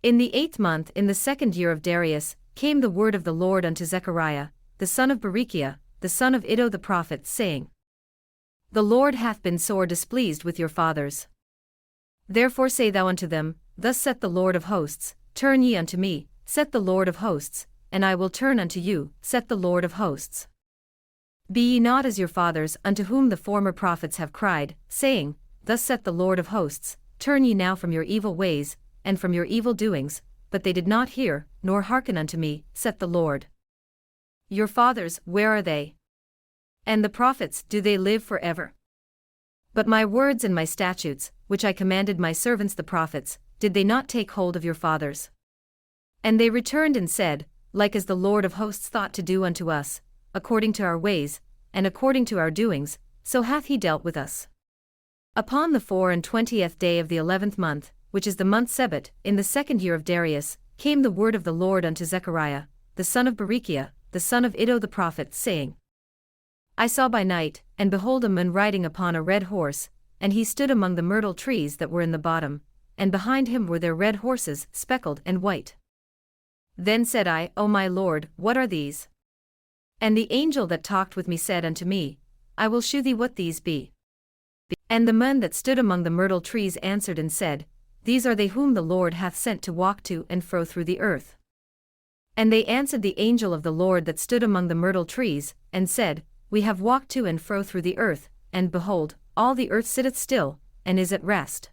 In the 8th month, in the 2nd year of Darius, came the word of the Lord unto Zechariah, the son of Berechiah, the son of Iddo the prophet, saying, The Lord hath been sore displeased with your fathers. Therefore say thou unto them, Thus saith the Lord of hosts, Turn ye unto me, saith the Lord of hosts, and I will turn unto you, saith the Lord of hosts. Be ye not as your fathers, unto whom the former prophets have cried, saying, Thus saith the Lord of hosts, Turn ye now from your evil ways, and from your evil doings, but they did not hear, nor hearken unto me, saith the Lord. Your fathers, where are they? And the prophets, do they live for ever? But my words and my statutes, which I commanded my servants the prophets, did they not take hold of your fathers? And they returned and said, Like as the Lord of hosts thought to do unto us, according to our ways, and according to our doings, so hath he dealt with us. Upon the 24th day of the 11th month, which is the month Sebet, in the 2nd year of Darius, came the word of the Lord unto Zechariah, the son of Berechiah, the son of Iddo the prophet, saying, I saw by night, and behold a man riding upon a red horse, and he stood among the myrtle trees that were in the bottom, and behind him were their red horses, speckled and white. Then said I, O my Lord, what are these? And the angel that talked with me said unto me, I will shew thee what these be. And the man that stood among the myrtle trees answered and said, These are they whom the Lord hath sent to walk to and fro through the earth. And they answered the angel of the Lord that stood among the myrtle trees, and said, We have walked to and fro through the earth, and behold, all the earth sitteth still, and is at rest.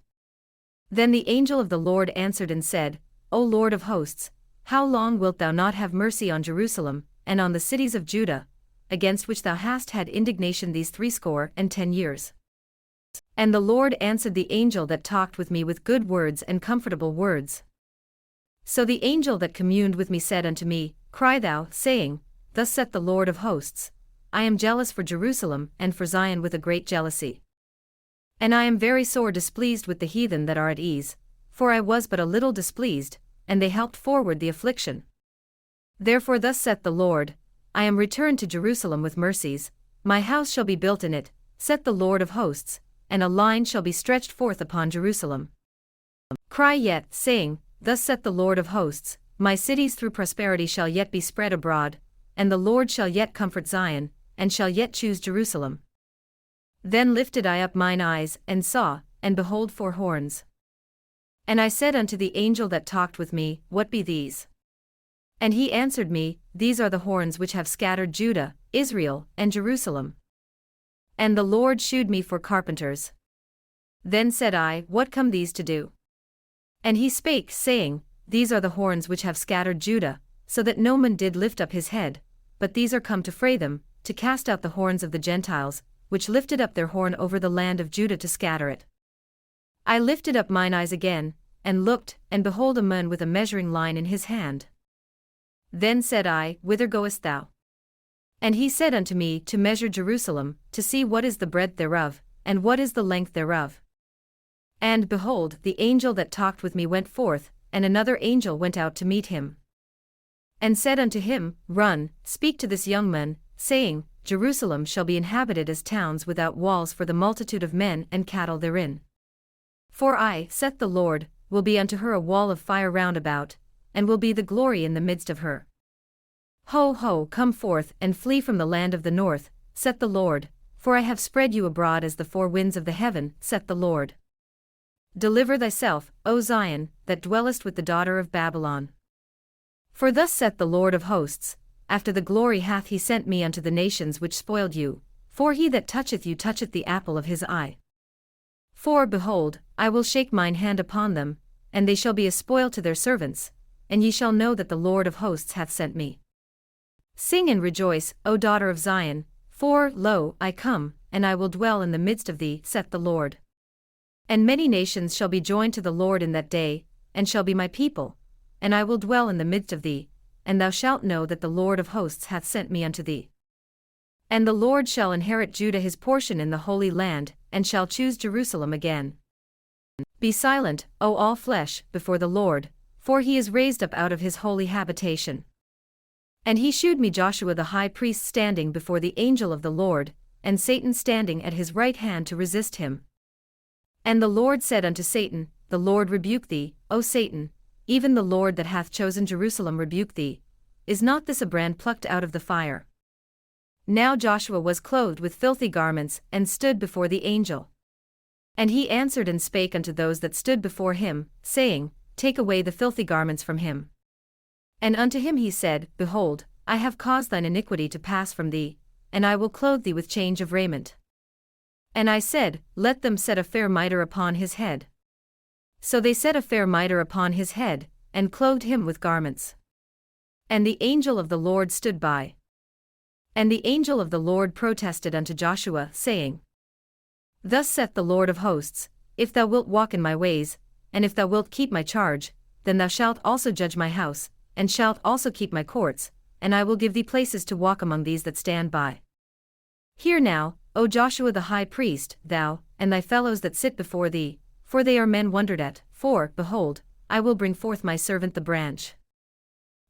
Then the angel of the Lord answered and said, O Lord of hosts, how long wilt thou not have mercy on Jerusalem, and on the cities of Judah, against which thou hast had indignation these 60 years? And the Lord answered the angel that talked with me with good words and comfortable words. So the angel that communed with me said unto me, Cry thou, saying, Thus saith the Lord of hosts, I am jealous for Jerusalem and for Zion with a great jealousy. And I am very sore displeased with the heathen that are at ease, for I was but a little displeased, and they helped forward the affliction. Therefore thus saith the Lord, I am returned to Jerusalem with mercies, my house shall be built in it, saith the Lord of hosts, and a line shall be stretched forth upon Jerusalem. Cry yet, saying, Thus saith the Lord of hosts, My cities through prosperity shall yet be spread abroad, and the Lord shall yet comfort Zion, and shall yet choose Jerusalem. Then lifted I up mine eyes, and saw, and behold 4 horns. And I said unto the angel that talked with me, What be these? And he answered me, These are the horns which have scattered Judah, Israel, and Jerusalem. And the Lord shewed me 4 carpenters. Then said I, What come these to do? And he spake, saying, These are the horns which have scattered Judah, so that no man did lift up his head, but these are come to fray them, to cast out the horns of the Gentiles, which lifted up their horn over the land of Judah to scatter it. I lifted up mine eyes again, and looked, and behold a man with a measuring line in his hand. Then said I, Whither goest thou? And he said unto me, To measure Jerusalem, to see what is the breadth thereof, and what is the length thereof. And behold, the angel that talked with me went forth, and another angel went out to meet him. And said unto him, Run, speak to this young man, saying, Jerusalem shall be inhabited as towns without walls for the multitude of men and cattle therein. For I, saith the Lord, will be unto her a wall of fire round about, and will be the glory in the midst of her. Ho, ho, come forth, and flee from the land of the north, saith the Lord, for I have spread you abroad as the 4 winds of the heaven, saith the Lord. Deliver thyself, O Zion, that dwellest with the daughter of Babylon. For thus saith the Lord of hosts, After the glory hath he sent me unto the nations which spoiled you, for he that toucheth you toucheth the apple of his eye. For, behold, I will shake mine hand upon them, and they shall be a spoil to their servants, and ye shall know that the Lord of hosts hath sent me. Sing and rejoice, O daughter of Zion, for, lo, I come, and I will dwell in the midst of thee, saith the Lord. And many nations shall be joined to the Lord in that day, and shall be my people, and I will dwell in the midst of thee, and thou shalt know that the Lord of hosts hath sent me unto thee. And the Lord shall inherit Judah his portion in the Holy Land, and shall choose Jerusalem again. Be silent, O all flesh, before the Lord, for he is raised up out of his holy habitation. And he shewed me Joshua the high priest standing before the angel of the Lord, and Satan standing at his right hand to resist him. And the Lord said unto Satan, The Lord rebuke thee, O Satan, even the Lord that hath chosen Jerusalem rebuke thee. Is not this a brand plucked out of the fire? Now Joshua was clothed with filthy garments, and stood before the angel. And he answered and spake unto those that stood before him, saying, Take away the filthy garments from him. And unto him he said, Behold, I have caused thine iniquity to pass from thee, and I will clothe thee with change of raiment. And I said, Let them set a fair mitre upon his head. So they set a fair mitre upon his head, and clothed him with garments. And the angel of the Lord stood by. And the angel of the Lord protested unto Joshua, saying, Thus saith the Lord of hosts, If thou wilt walk in my ways, and if thou wilt keep my charge, then thou shalt also judge my house, and shalt also keep my courts, and I will give thee places to walk among these that stand by. Hear now, O Joshua the high priest, thou, and thy fellows that sit before thee, for they are men wondered at, for, behold, I will bring forth my servant the branch.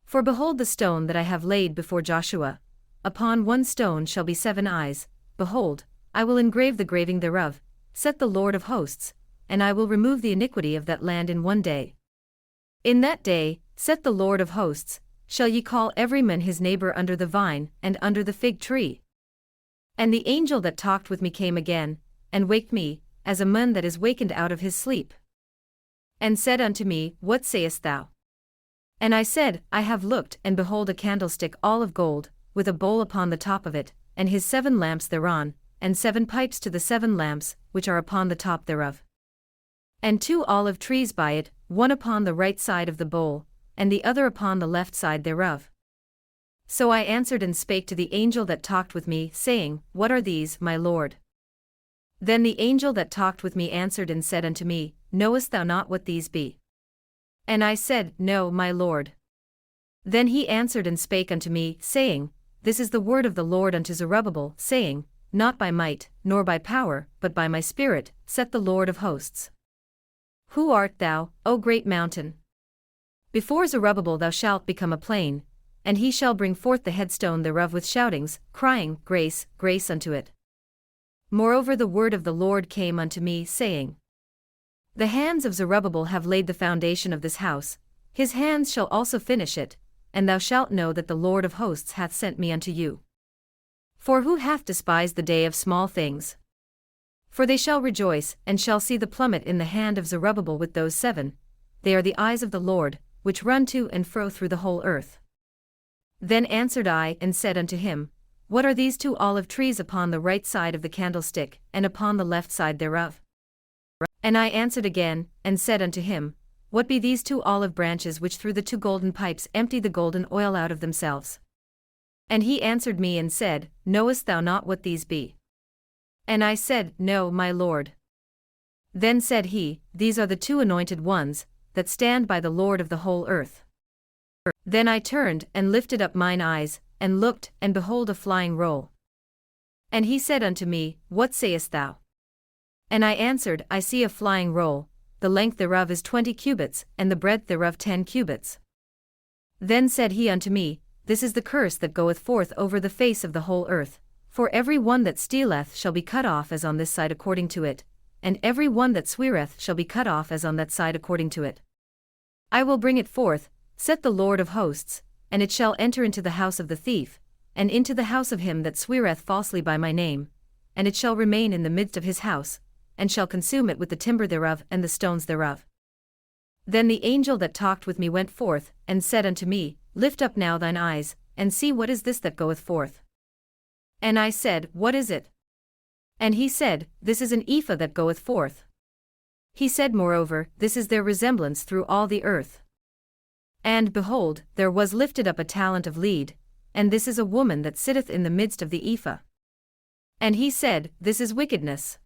For behold the stone that I have laid before Joshua, upon one stone shall be 7 eyes, behold, I will engrave the graving thereof, saith the Lord of hosts, and I will remove the iniquity of that land in one day. In that day, saith the Lord of hosts, shall ye call every man his neighbor under the vine and under the fig tree. And the angel that talked with me came again, and waked me, as a man that is wakened out of his sleep. And said unto me, What sayest thou? And I said, I have looked, and behold a candlestick all of gold, with a bowl upon the top of it, and his 7 lamps thereon, and 7 pipes to the 7 lamps, which are upon the top thereof. And 2 olive trees by it, one upon the right side of the bowl, and the other upon the left side thereof. So I answered and spake to the angel that talked with me, saying, What are these, my Lord? Then the angel that talked with me answered and said unto me, Knowest thou not what these be? And I said, No, my Lord. Then he answered and spake unto me, saying, This is the word of the Lord unto Zerubbabel, saying, Not by might, nor by power, but by my Spirit, saith the Lord of hosts. Who art thou, O great mountain? Before Zerubbabel thou shalt become a plain, and he shall bring forth the headstone thereof with shoutings, crying, Grace, grace unto it. Moreover the word of the Lord came unto me, saying, The hands of Zerubbabel have laid the foundation of this house, his hands shall also finish it, and thou shalt know that the Lord of hosts hath sent me unto you. For who hath despised the day of small things? For they shall rejoice, and shall see the plummet in the hand of Zerubbabel with those 7, they are the eyes of the Lord, which run to and fro through the whole earth. Then answered I and said unto him, What are these 2 olive trees upon the right side of the candlestick, and upon the left side thereof? And I answered again, and said unto him, What be these 2 olive branches which through the 2 golden pipes empty the golden oil out of themselves? And he answered me and said, Knowest thou not what these be? And I said, No, my Lord. Then said he, These are the 2 anointed ones, that stand by the Lord of the whole earth. Then I turned and lifted up mine eyes, and looked, and behold a flying roll. And he said unto me, What sayest thou? And I answered, I see a flying roll, the length thereof is 20 cubits, and the breadth thereof 10 cubits. Then said he unto me, This is the curse that goeth forth over the face of the whole earth, for every one that stealeth shall be cut off as on this side according to it, and every one that sweareth shall be cut off as on that side according to it. I will bring it forth, saith the Lord of hosts, and it shall enter into the house of the thief, and into the house of him that sweareth falsely by my name, and it shall remain in the midst of his house, and shall consume it with the timber thereof and the stones thereof. Then the angel that talked with me went forth, and said unto me, Lift up now thine eyes, and see what is this that goeth forth. And I said, What is it? And he said, This is an ephah that goeth forth. He said moreover, This is their resemblance through all the earth. And behold, there was lifted up a talent of lead, and this is a woman that sitteth in the midst of the ephah. And he said, This is wickedness.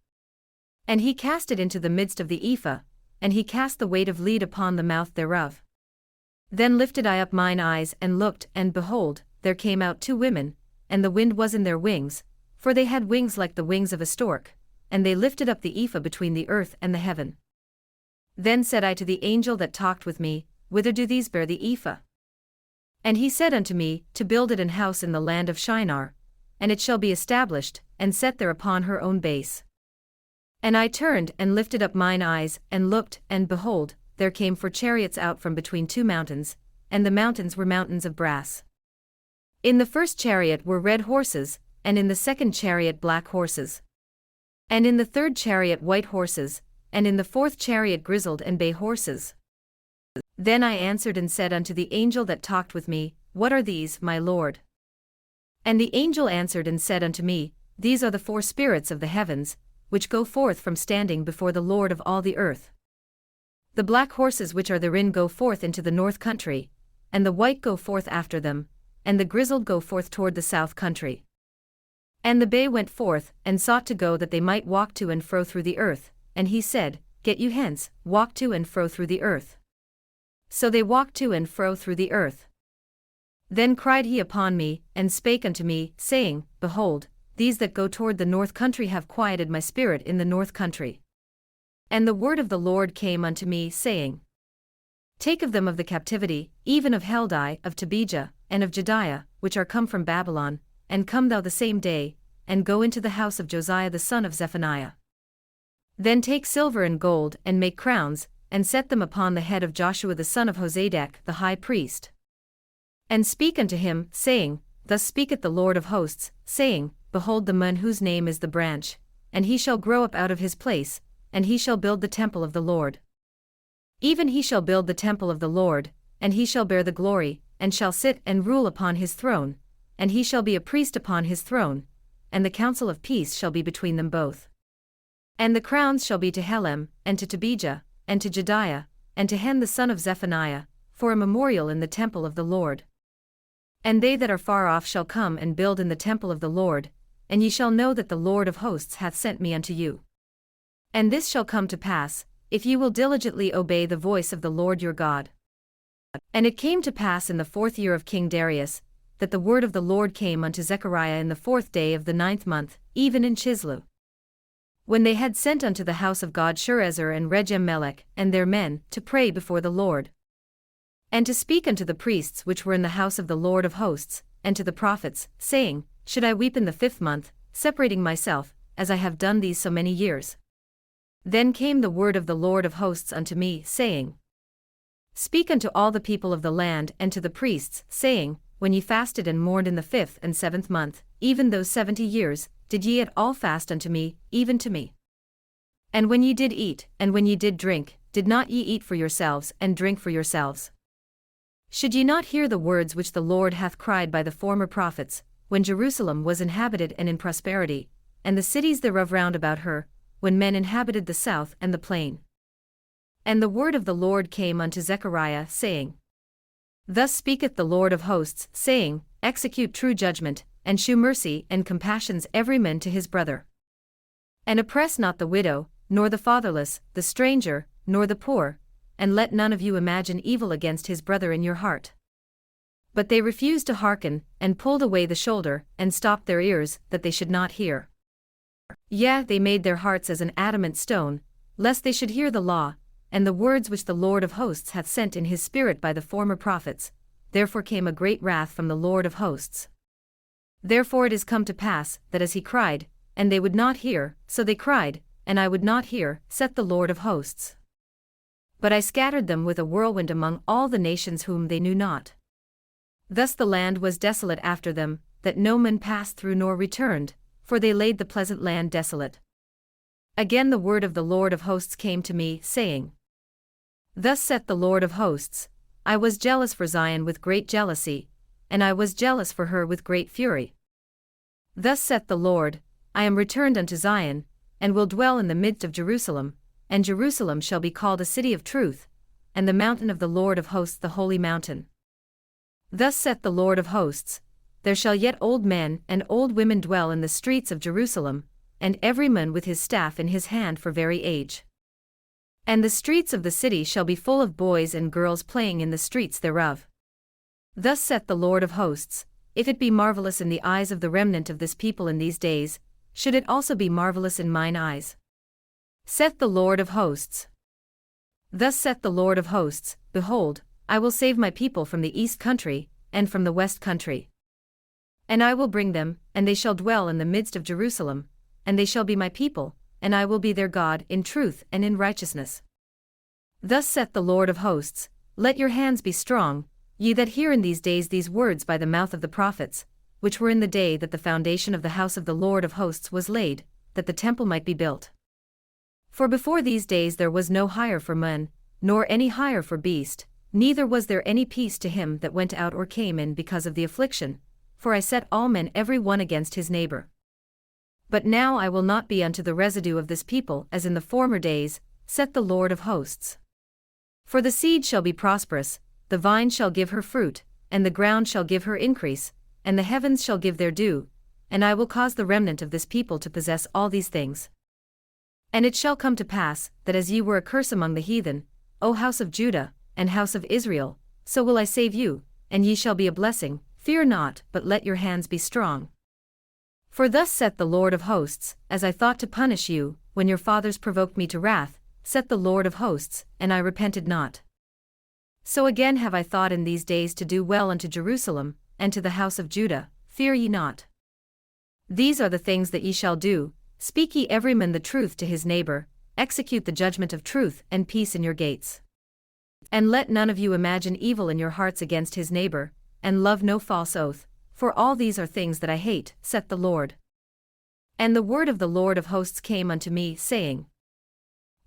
And he cast it into the midst of the ephah, and he cast the weight of lead upon the mouth thereof. Then lifted I up mine eyes and looked, and behold, there came out 2 women, and the wind was in their wings, for they had wings like the wings of a stork, and they lifted up the ephah between the earth and the heaven. Then said I to the angel that talked with me, Whither do these bear the ephah? And he said unto me, To build it an house in the land of Shinar, and it shall be established, and set there upon her own base. And I turned and lifted up mine eyes, and looked, and behold, there came 4 chariots out from between 2 mountains, and the mountains were mountains of brass. In the first chariot were red horses, and in the second chariot black horses. And in the third chariot white horses, and in the fourth chariot grizzled and bay horses. Then I answered and said unto the angel that talked with me, What are these, my Lord? And the angel answered and said unto me, These are the 4 spirits of the heavens, which go forth from standing before the Lord of all the earth. The black horses which are therein go forth into the north country, and the white go forth after them, and the grizzled go forth toward the south country. And the bay went forth, and sought to go that they might walk to and fro through the earth, and he said, Get you hence, walk to and fro through the earth. So they walked to and fro through the earth. Then cried he upon me, and spake unto me, saying, Behold, these that go toward the north country have quieted my spirit in the north country. And the word of the Lord came unto me, saying, Take of them of the captivity, even of Heldai, of Tobijah, and of Jediah, which are come from Babylon, and come thou the same day, and go into the house of Josiah the son of Zephaniah. Then take silver and gold, and make crowns, and set them upon the head of Joshua the son of Josedech the high priest. And speak unto him, saying, Thus speaketh the Lord of hosts, saying, Behold the man whose name is the branch, and he shall grow up out of his place, and he shall build the temple of the Lord. Even he shall build the temple of the Lord, and he shall bear the glory, and shall sit and rule upon his throne, and he shall be a priest upon his throne, and the counsel of peace shall be between them both. And the crowns shall be to Helem, and to Tobijah, and to Jediah, and to Hen the son of Zephaniah, for a memorial in the temple of the Lord. And they that are far off shall come and build in the temple of the Lord, and ye shall know that the Lord of hosts hath sent me unto you. And this shall come to pass, if ye will diligently obey the voice of the Lord your God. And it came to pass in the 4th year of King Darius, that the word of the Lord came unto Zechariah in the 4th day of the 9th month, even in Chislu. When they had sent unto the house of God Sherezer and Regem-melech, and their men, to pray before the Lord, and to speak unto the priests which were in the house of the Lord of hosts, and to the prophets, saying, Should I weep in the 5th month, separating myself, as I have done these so many years? Then came the word of the Lord of hosts unto me, saying, Speak unto all the people of the land and to the priests, saying, When ye fasted and mourned in the 5th and 7th month, even those 70 years, did ye at all fast unto me, even to me? And when ye did eat, and when ye did drink, did not ye eat for yourselves and drink for yourselves? Should ye not hear the words which the Lord hath cried by the former prophets, when Jerusalem was inhabited and in prosperity, and the cities thereof round about her, when men inhabited the south and the plain? And the word of the Lord came unto Zechariah, saying, Thus speaketh the Lord of hosts, saying, Execute true judgment, and shew mercy and compassions every man to his brother. And oppress not the widow, nor the fatherless, the stranger, nor the poor, and let none of you imagine evil against his brother in your heart. But they refused to hearken, and pulled away the shoulder, and stopped their ears, that they should not hear. Yea, they made their hearts as an adamant stone, lest they should hear the law, and the words which the Lord of hosts hath sent in his spirit by the former prophets. Therefore came a great wrath from the Lord of hosts. Therefore it is come to pass, that as he cried, and they would not hear, so they cried, and I would not hear, saith the Lord of hosts. But I scattered them with a whirlwind among all the nations whom they knew not. Thus the land was desolate after them, that no man passed through nor returned, for they laid the pleasant land desolate. Again the word of the Lord of hosts came to me, saying, Thus saith the Lord of hosts, I was jealous for Zion with great jealousy, and I was jealous for her with great fury. Thus saith the Lord, I am returned unto Zion, and will dwell in the midst of Jerusalem, and Jerusalem shall be called a city of truth, and the mountain of the Lord of hosts the holy mountain. Thus saith the Lord of hosts, There shall yet old men and old women dwell in the streets of Jerusalem, and every man with his staff in his hand for very age. And the streets of the city shall be full of boys and girls playing in the streets thereof. Thus saith the Lord of hosts, If it be marvelous in the eyes of the remnant of this people in these days, should it also be marvelous in mine eyes? Saith the Lord of hosts. Thus saith the Lord of hosts, Behold, I will save my people from the east country, and from the west country. And I will bring them, and they shall dwell in the midst of Jerusalem, and they shall be my people, and I will be their God in truth and in righteousness. Thus saith the Lord of hosts, let your hands be strong, ye that hear in these days these words by the mouth of the prophets, which were in the day that the foundation of the house of the Lord of hosts was laid, that the temple might be built. For before these days there was no hire for man, nor any hire for beast, neither was there any peace to him that went out or came in because of the affliction, for I set all men every one against his neighbor. But now I will not be unto the residue of this people as in the former days, saith the Lord of hosts. For the seed shall be prosperous, the vine shall give her fruit, and the ground shall give her increase, and the heavens shall give their dew, and I will cause the remnant of this people to possess all these things. And it shall come to pass, that as ye were a curse among the heathen, O house of Judah, and house of Israel, so will I save you, and ye shall be a blessing. Fear not, but let your hands be strong. For thus saith the Lord of hosts, as I thought to punish you, when your fathers provoked me to wrath, saith the Lord of hosts, and I repented not. So again have I thought in these days to do well unto Jerusalem, and to the house of Judah. Fear ye not. These are the things that ye shall do. Speak ye every man the truth to his neighbor, execute the judgment of truth and peace in your gates. And let none of you imagine evil in your hearts against his neighbor, and love no false oath, for all these are things that I hate, saith the Lord. And the word of the Lord of hosts came unto me, saying,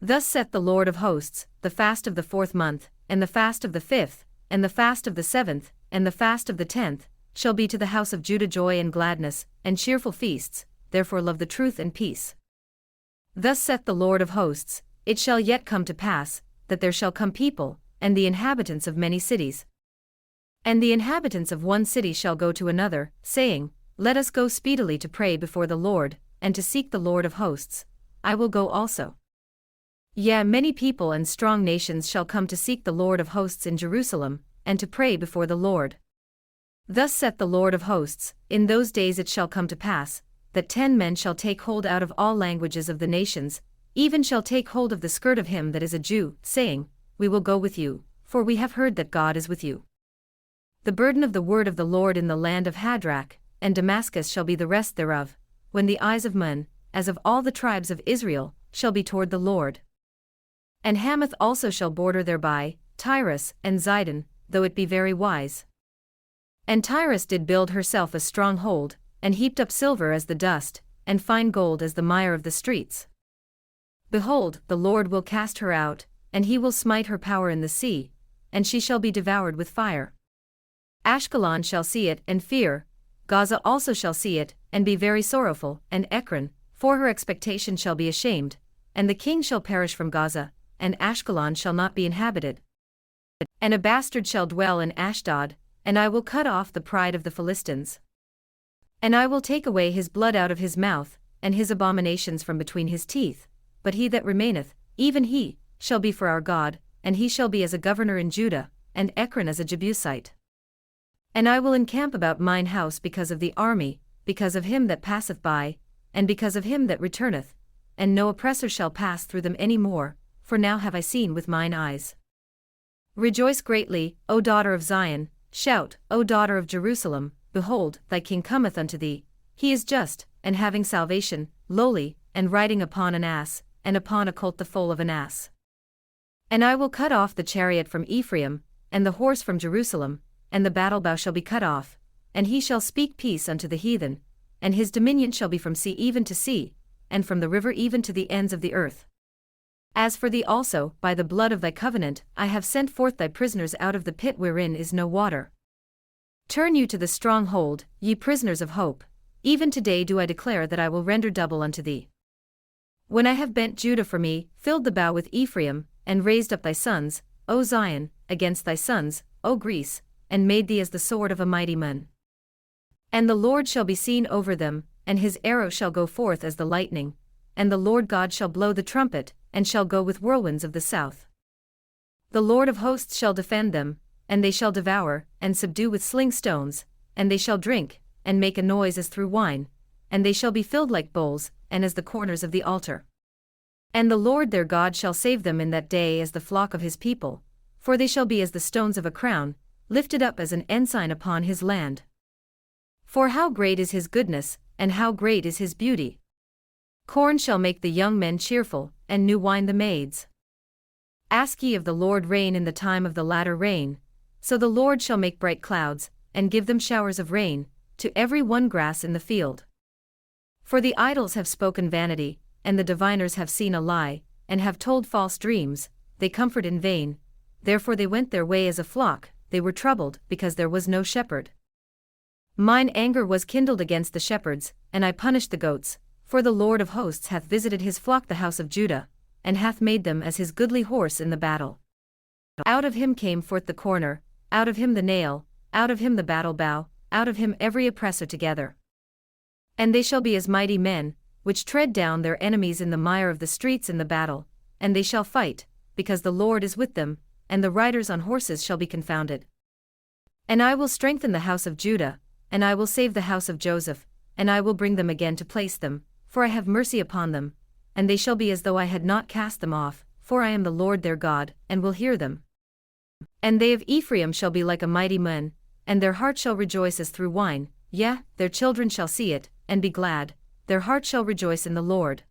Thus saith the Lord of hosts, the fast of the 4th month, and the fast of the 5th, and the fast of the 7th, and the fast of the 10th, shall be to the house of Judah joy and gladness, and cheerful feasts, therefore love the truth and peace. Thus saith the Lord of hosts, it shall yet come to pass, that there shall come people, and the inhabitants of many cities. And the inhabitants of one city shall go to another, saying, Let us go speedily to pray before the Lord, and to seek the Lord of hosts. I will go also. Yea, many people and strong nations shall come to seek the Lord of hosts in Jerusalem, and to pray before the Lord. Thus saith the Lord of hosts, in those days it shall come to pass, that 10 men shall take hold out of all languages of the nations, even shall take hold of the skirt of him that is a Jew, saying, We will go with you, for we have heard that God is with you. The burden of the word of the Lord in the land of Hadrach, and Damascus shall be the rest thereof, when the eyes of men, as of all the tribes of Israel, shall be toward the Lord. And Hamath also shall border thereby, Tyrus and Zidon, though it be very wise. And Tyrus did build herself a strong hold, and heaped up silver as the dust, and fine gold as the mire of the streets. Behold, the Lord will cast her out, and he will smite her power in the sea, and she shall be devoured with fire. Ashkelon shall see it and fear, Gaza also shall see it, and be very sorrowful, and Ekron, for her expectation shall be ashamed, and the king shall perish from Gaza, and Ashkelon shall not be inhabited. And a bastard shall dwell in Ashdod, and I will cut off the pride of the Philistines. And I will take away his blood out of his mouth, and his abominations from between his teeth, but he that remaineth, even he, shall be for our God, and he shall be as a governor in Judah, and Ekron as a Jebusite. And I will encamp about mine house because of the army, because of him that passeth by, and because of him that returneth, and no oppressor shall pass through them any more, for now have I seen with mine eyes. Rejoice greatly, O daughter of Zion, shout, O daughter of Jerusalem, behold, thy king cometh unto thee, he is just, and having salvation, lowly, and riding upon an ass, and upon a colt the foal of an ass. And I will cut off the chariot from Ephraim, and the horse from Jerusalem, and the battle bow shall be cut off, and he shall speak peace unto the heathen, and his dominion shall be from sea even to sea, and from the river even to the ends of the earth. As for thee also, by the blood of thy covenant, I have sent forth thy prisoners out of the pit wherein is no water. Turn you to the stronghold, ye prisoners of hope, even today do I declare that I will render double unto thee. When I have bent Judah for me, filled the bow with Ephraim, and raised up thy sons, O Zion, against thy sons, O Greece, and made thee as the sword of a mighty man. And the Lord shall be seen over them, and his arrow shall go forth as the lightning, and the Lord God shall blow the trumpet, and shall go with whirlwinds of the south. The Lord of hosts shall defend them, and they shall devour, and subdue with sling stones, and they shall drink, and make a noise as through wine, and they shall be filled like bowls, and as the corners of the altar. And the Lord their God shall save them in that day as the flock of his people, for they shall be as the stones of a crown, lifted up as an ensign upon his land. For how great is his goodness, and how great is his beauty! Corn shall make the young men cheerful, and new wine the maids. Ask ye of the Lord rain in the time of the latter rain, so the Lord shall make bright clouds, and give them showers of rain, to every one grass in the field. For the idols have spoken vanity, and the diviners have seen a lie, and have told false dreams, they comfort in vain, therefore they went their way as a flock, they were troubled, because there was no shepherd. Mine anger was kindled against the shepherds, and I punished the goats, for the Lord of hosts hath visited his flock the house of Judah, and hath made them as his goodly horse in the battle. Out of him came forth the corner, out of him the nail, out of him the battle bow, out of him every oppressor together. And they shall be as mighty men, which tread down their enemies in the mire of the streets in the battle, and they shall fight, because the Lord is with them, and the riders on horses shall be confounded. And I will strengthen the house of Judah, and I will save the house of Joseph, and I will bring them again to place them, for I have mercy upon them, and they shall be as though I had not cast them off, for I am the Lord their God, and will hear them. And they of Ephraim shall be like a mighty man, and their heart shall rejoice as through wine, yea, their children shall see it, and be glad, their heart shall rejoice in the Lord.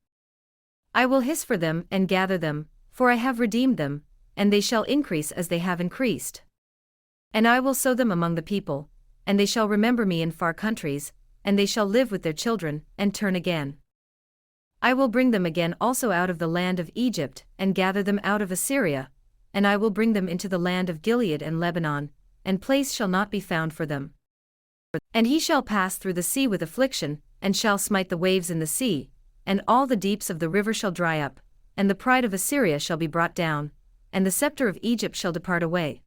I will hiss for them and gather them, for I have redeemed them, and they shall increase as they have increased. And I will sow them among the people, and they shall remember me in far countries, and they shall live with their children, and turn again. I will bring them again also out of the land of Egypt, and gather them out of Assyria, and I will bring them into the land of Gilead and Lebanon, and place shall not be found for them. And he shall pass through the sea with affliction, and shall smite the waves in the sea, and all the deeps of the river shall dry up, and the pride of Assyria shall be brought down, and the scepter of Egypt shall depart away.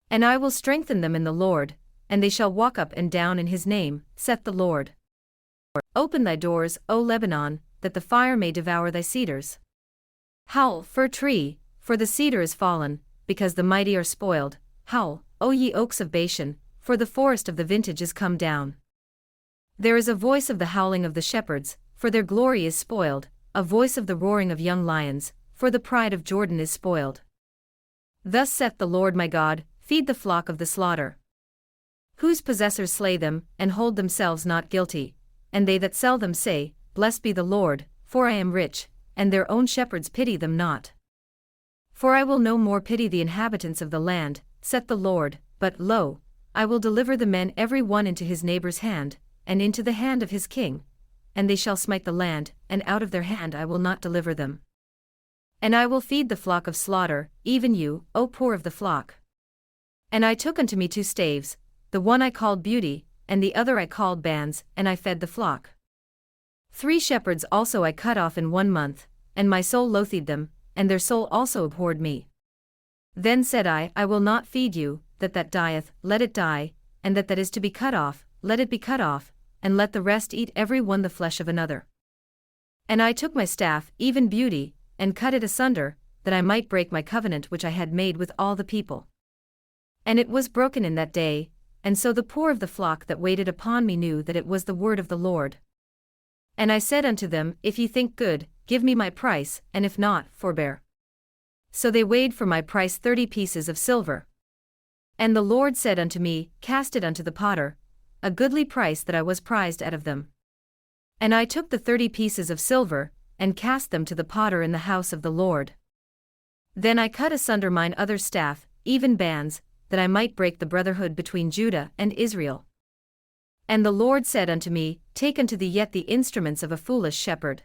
And I will strengthen them in the Lord, and they shall walk up and down in his name, saith the Lord. Open thy doors, O Lebanon, that the fire may devour thy cedars. Howl, fir tree, for the cedar is fallen, because the mighty are spoiled. Howl, O ye oaks of Bashan, for the forest of the vintage is come down. There is a voice of the howling of the shepherds, for their glory is spoiled, a voice of the roaring of young lions, for the pride of Jordan is spoiled. Thus saith the Lord my God, feed the flock of the slaughter, whose possessors slay them, and hold themselves not guilty, and they that sell them say, Blessed be the Lord, for I am rich, and their own shepherds pity them not. For I will no more pity the inhabitants of the land, saith the Lord, but lo, I will deliver the men every one into his neighbor's hand, and into the hand of his king, and they shall smite the land, and out of their hand I will not deliver them. And I will feed the flock of slaughter, even you, O poor of the flock. And I took unto me 2 staves, the one I called Beauty, and the other I called Bands, and I fed the flock. 3 shepherds also I cut off in 1 month, and my soul loathed them, and their soul also abhorred me. Then said I will not feed you, that dieth, let it die, and that is to be cut off, let it be cut off, and let the rest eat every one the flesh of another. And I took my staff, even Beauty, and cut it asunder, that I might break my covenant which I had made with all the people. And it was broken in that day, and so the poor of the flock that waited upon me knew that it was the word of the Lord. And I said unto them, If ye think good, give me my price, and if not, forbear. So they weighed for my price 30 pieces of silver. And the Lord said unto me, Cast it unto the potter, a goodly price that I was prized out of them. And I took the 30 pieces of silver, and cast them to the potter in the house of the Lord. Then I cut asunder mine other staff, even Bands, that I might break the brotherhood between Judah and Israel. And the Lord said unto me, Take unto thee yet the instruments of a foolish shepherd.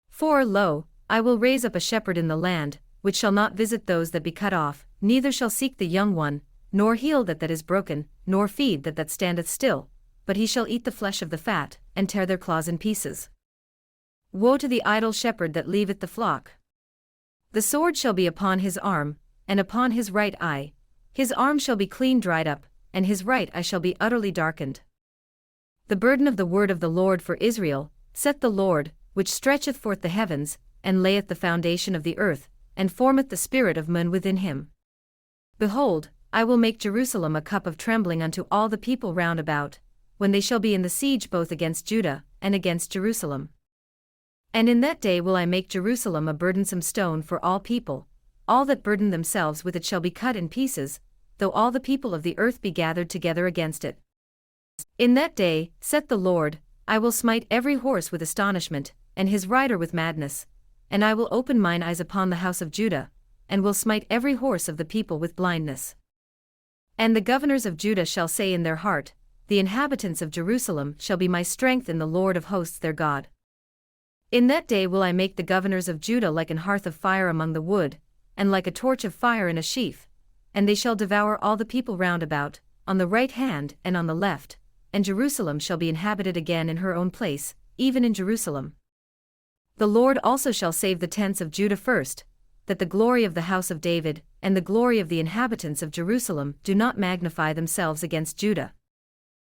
For, lo, I will raise up a shepherd in the land, which shall not visit those that be cut off, neither shall seek the young one, nor heal that is broken, nor feed that standeth still, but he shall eat the flesh of the fat, and tear their claws in pieces. Woe to the idle shepherd that leaveth the flock! The sword shall be upon his arm, and upon his right eye, his arm shall be clean dried up, and his right eye shall be utterly darkened. The burden of the word of the Lord for Israel, saith the Lord, which stretcheth forth the heavens, and layeth the foundation of the earth, and formeth the spirit of men within him. Behold, I will make Jerusalem a cup of trembling unto all the people round about, when they shall be in the siege both against Judah, and against Jerusalem. And in that day will I make Jerusalem a burdensome stone for all people, all that burden themselves with it shall be cut in pieces, though all the people of the earth be gathered together against it. In that day, saith the Lord, I will smite every horse with astonishment, and his rider with madness, and I will open mine eyes upon the house of Judah, and will smite every horse of the people with blindness. And the governors of Judah shall say in their heart, The inhabitants of Jerusalem shall be my strength in the Lord of hosts their God. In that day will I make the governors of Judah like an hearth of fire among the wood, and like a torch of fire in a sheaf, and they shall devour all the people round about, on the right hand and on the left, and Jerusalem shall be inhabited again in her own place, even in Jerusalem. The Lord also shall save the tents of Judah first, that the glory of the house of David, and the glory of the inhabitants of Jerusalem do not magnify themselves against Judah.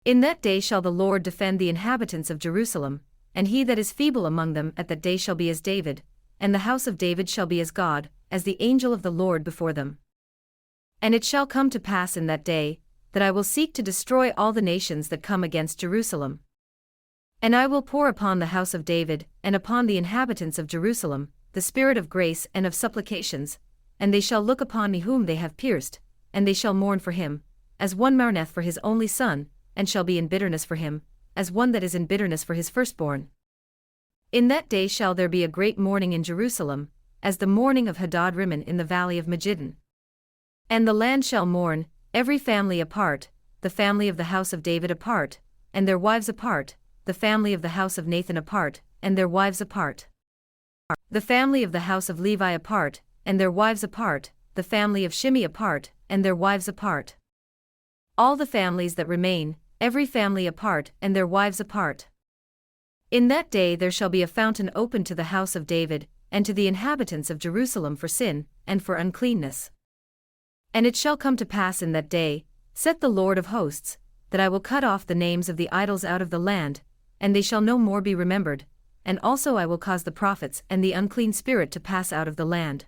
In that day shall the Lord defend the inhabitants of Jerusalem, and he that is feeble among them at that day shall be as David, and the house of David shall be as God, as the angel of the Lord before them. And it shall come to pass in that day, that I will seek to destroy all the nations that come against Jerusalem. And I will pour upon the house of David, and upon the inhabitants of Jerusalem, the spirit of grace and of supplications, and they shall look upon me whom they have pierced, and they shall mourn for him, as one mourneth for his only son, and shall be in bitterness for him, as one that is in bitterness for his firstborn. In that day shall there be a great mourning in Jerusalem, as the mourning of Hadad Rimmon in the valley of Megiddo. And the land shall mourn, every family apart, the family of the house of David apart, and their wives apart, the family of the house of Nathan apart, and their wives apart. The family of the house of Levi apart, and their wives apart, the family of Shimei apart, and their wives apart. All the families that remain, every family apart, and their wives apart. In that day there shall be a fountain opened to the house of David, and to the inhabitants of Jerusalem for sin, and for uncleanness. And it shall come to pass in that day, saith the Lord of hosts, that I will cut off the names of the idols out of the land, and they shall no more be remembered, and also I will cause the prophets and the unclean spirit to pass out of the land.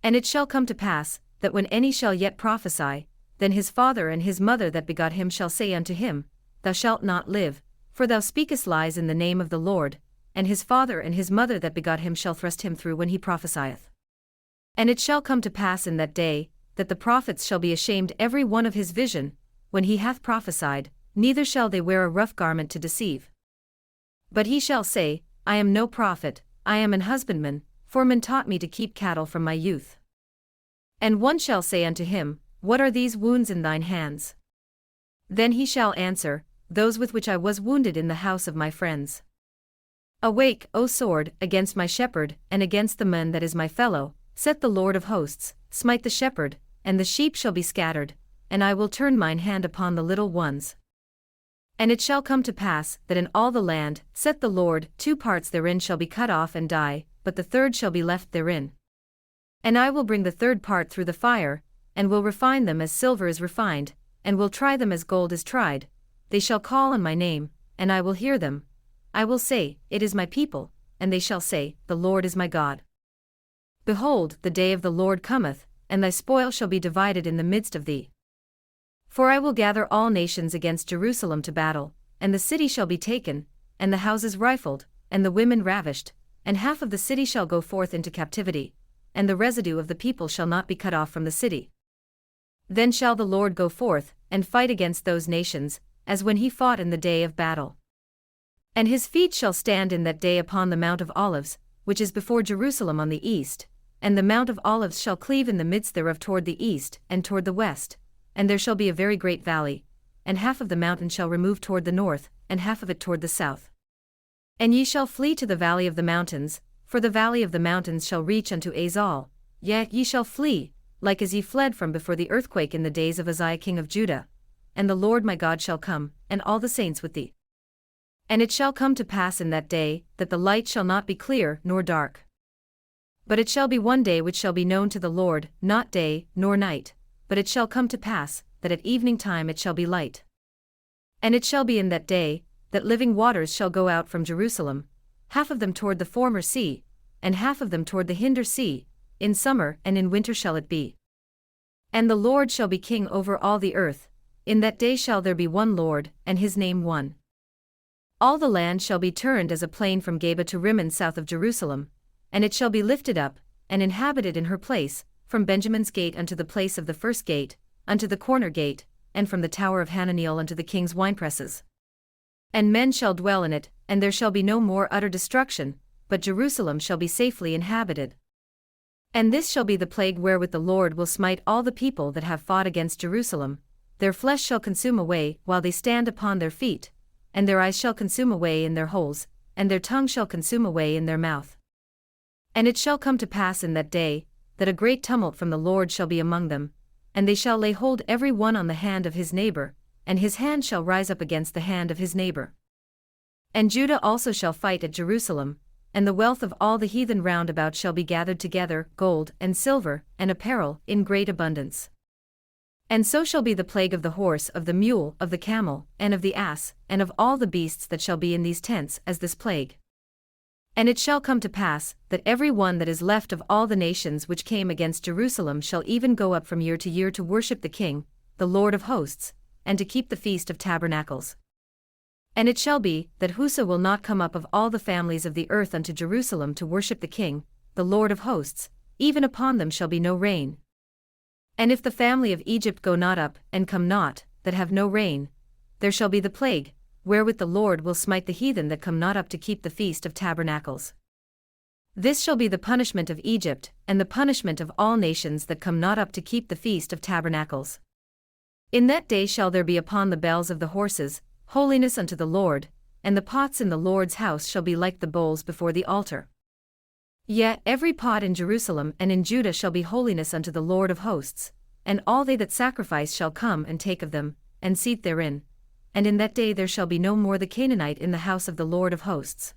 And it shall come to pass, that when any shall yet prophesy, then his father and his mother that begot him shall say unto him, Thou shalt not live, for thou speakest lies in the name of the Lord, and his father and his mother that begot him shall thrust him through when he prophesieth. And it shall come to pass in that day, that the prophets shall be ashamed every one of his vision, when he hath prophesied, neither shall they wear a rough garment to deceive. But he shall say, I am no prophet, I am an husbandman, for men taught me to keep cattle from my youth. And one shall say unto him, What are these wounds in thine hands? Then he shall answer, Those with which I was wounded in the house of my friends. Awake, O sword, against my shepherd, and against the man that is my fellow, saith the Lord of hosts, smite the shepherd, and the sheep shall be scattered, and I will turn mine hand upon the little ones. And it shall come to pass, that in all the land, saith the Lord, 2 parts therein shall be cut off and die, but the third shall be left therein. And I will bring the third part through the fire, and will refine them as silver is refined, and will try them as gold is tried. They shall call on my name, and I will hear them. I will say, It is my people, and they shall say, The Lord is my God. Behold, the day of the Lord cometh, and thy spoil shall be divided in the midst of thee. For I will gather all nations against Jerusalem to battle, and the city shall be taken, and the houses rifled, and the women ravished, and half of the city shall go forth into captivity, and the residue of the people shall not be cut off from the city. Then shall the Lord go forth, and fight against those nations, as when he fought in the day of battle. And his feet shall stand in that day upon the Mount of Olives, which is before Jerusalem on the east, and the Mount of Olives shall cleave in the midst thereof toward the east and toward the west, and there shall be a very great valley, and half of the mountain shall remove toward the north, and half of it toward the south. And ye shall flee to the valley of the mountains, for the valley of the mountains shall reach unto Azal, yet ye shall flee, like as ye fled from before the earthquake in the days of Uzziah king of Judah. And the Lord my God shall come, and all the saints with thee. And it shall come to pass in that day, that the light shall not be clear nor dark. But it shall be one day which shall be known to the Lord, not day, nor night, but it shall come to pass, that at evening time it shall be light. And it shall be in that day, that living waters shall go out from Jerusalem, half of them toward the former sea, and half of them toward the hinder sea, in summer and in winter shall it be. And the Lord shall be king over all the earth, in that day shall there be one Lord, and his name one. All the land shall be turned as a plain from Gaza to Rimmon south of Jerusalem, and it shall be lifted up, and inhabited in her place, from Benjamin's gate unto the place of the first gate, unto the corner gate, and from the tower of Hananiel unto the king's winepresses. And men shall dwell in it, and there shall be no more utter destruction, but Jerusalem shall be safely inhabited. And this shall be the plague wherewith the Lord will smite all the people that have fought against Jerusalem: their flesh shall consume away while they stand upon their feet, and their eyes shall consume away in their holes, and their tongue shall consume away in their mouth. And it shall come to pass in that day, that a great tumult from the Lord shall be among them, and they shall lay hold every one on the hand of his neighbor, and his hand shall rise up against the hand of his neighbor. And Judah also shall fight at Jerusalem, and the wealth of all the heathen round about shall be gathered together, gold and silver and apparel in great abundance. And so shall be the plague of the horse, of the mule, of the camel, and of the ass, and of all the beasts that shall be in these tents, as this plague. And it shall come to pass, that every one that is left of all the nations which came against Jerusalem shall even go up from year to worship the King, the Lord of hosts, and to keep the Feast of Tabernacles. And it shall be, that whoso will not come up of all the families of the earth unto Jerusalem to worship the King, the Lord of hosts, even upon them shall be no rain. And if the family of Egypt go not up, and come not, that have no rain, there shall be the plague, wherewith the Lord will smite the heathen that come not up to keep the Feast of Tabernacles. This shall be the punishment of Egypt, and the punishment of all nations that come not up to keep the Feast of Tabernacles. In that day shall there be upon the bells of the horses holiness unto the Lord, and the pots in the Lord's house shall be like the bowls before the altar. Yet every pot in Jerusalem and in Judah shall be holiness unto the Lord of hosts, and all they that sacrifice shall come and take of them, and seat therein. And in that day there shall be no more the Canaanite in the house of the Lord of hosts.